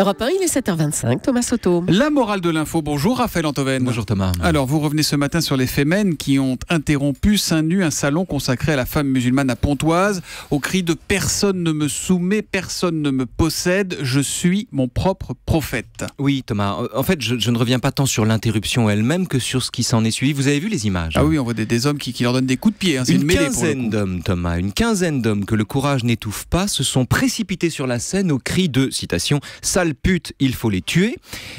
Europe 1, il est 7h25, Thomas Soto. La morale de l'info, bonjour Raphaël Antoven. Bonjour Thomas. Alors vous revenez ce matin sur les Femen qui ont interrompu seins nus un salon consacré à la femme musulmane à Pontoise au cri de personne ne me soumet, personne ne me possède, je suis mon propre prophète. Oui Thomas, en fait je ne reviens pas tant sur l'interruption elle-même que sur ce qui s'en est suivi. Vous avez vu les images? Ah oui, on voit des hommes qui leur donnent des coups de pied, hein. C'est une mêlée pour le coup. D'hommes Thomas, une quinzaine d'hommes que le courage n'étouffe pas se sont précipités sur la scène au cri de, citation, sale pute, il faut les tuer,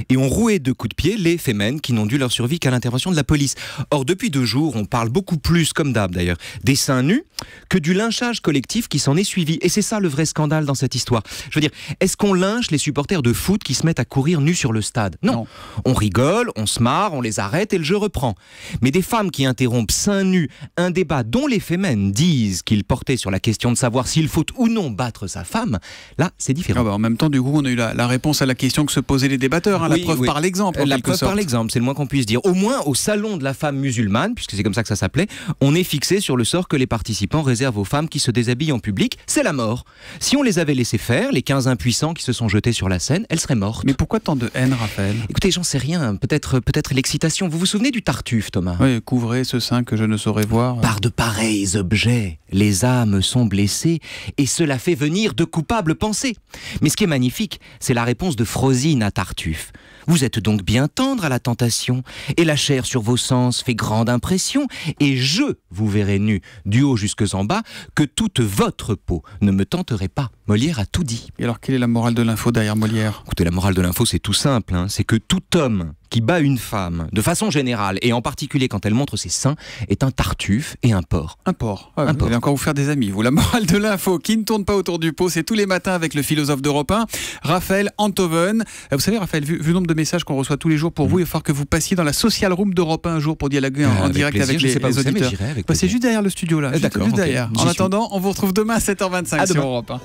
et ont roué de coups de pied les Femen qui n'ont dû leur survie qu'à l'intervention de la police. Or depuis 2 jours, on parle beaucoup plus, comme d'hab d'ailleurs, des seins nus que du lynchage collectif qui s'en est suivi. Et c'est ça le vrai scandale dans cette histoire. Je veux dire, est-ce qu'on lynche les supporters de foot qui se mettent à courir nus sur le stade? Non. On rigole, on se marre, on les arrête et le jeu reprend. Mais des femmes qui interrompent seins nus un débat dont les Femen disent qu'il portait sur la question de savoir s'il faut ou non battre sa femme, là c'est différent. Ah bah en même temps, du coup, on a eu la réponse à la question que se posaient les débatteurs, hein, oui, la preuve oui. par l'exemple. La preuve par l'exemple, c'est le moins qu'on puisse dire. Au moins, au salon de la femme musulmane, puisque c'est comme ça que ça s'appelait, on est fixé sur le sort que les participants réservent aux femmes qui se déshabillent en public, c'est la mort. Si on les avait laissés faire, les 15 impuissants qui se sont jetés sur la scène, elles seraient mortes. Mais pourquoi tant de haine, Raphaël? Écoutez, j'en sais rien, peut-être l'excitation. Vous vous souvenez du Tartuffe, Thomas? Oui, couvrez ce sein que je ne saurais voir. Par de pareils objets, les âmes sont blessées et cela fait venir de coupables pensées. Mais ce qui est magnifique, c'est la réponse de Frosine à Tartuffe. Vous êtes donc bien tendre à la tentation, et la chair sur vos sens fait grande impression, et je vous verrai nu, du haut jusque en bas, que toute votre peau ne me tenterait pas. Molière a tout dit. Et alors, quelle est la morale de l'info derrière Molière? Écoutez, la morale de l'info, c'est tout simple, hein. C'est que tout homme qui bat une femme, de façon générale, et en particulier quand elle montre ses seins, est un Tartuffe et un porc. Un porc. Ah, un vous porc. allez encore vous faire des amis, vous. La morale de l'info qui ne tourne pas autour du pot, c'est tous les matins avec le philosophe d'Europe 1, Raphaël Antoven. Vous savez, Raphaël, vu le nombre de messages qu'on reçoit tous les jours pour vous, il va falloir que vous passiez dans la social room d'Europe 1 un jour pour dialoguer en direct plaisir, avec les auditeurs. J'irai avec c'est juste derrière le studio, là. D'accord, juste okay. derrière. En attendant, on vous retrouve demain à 7h25 sur Europe 1.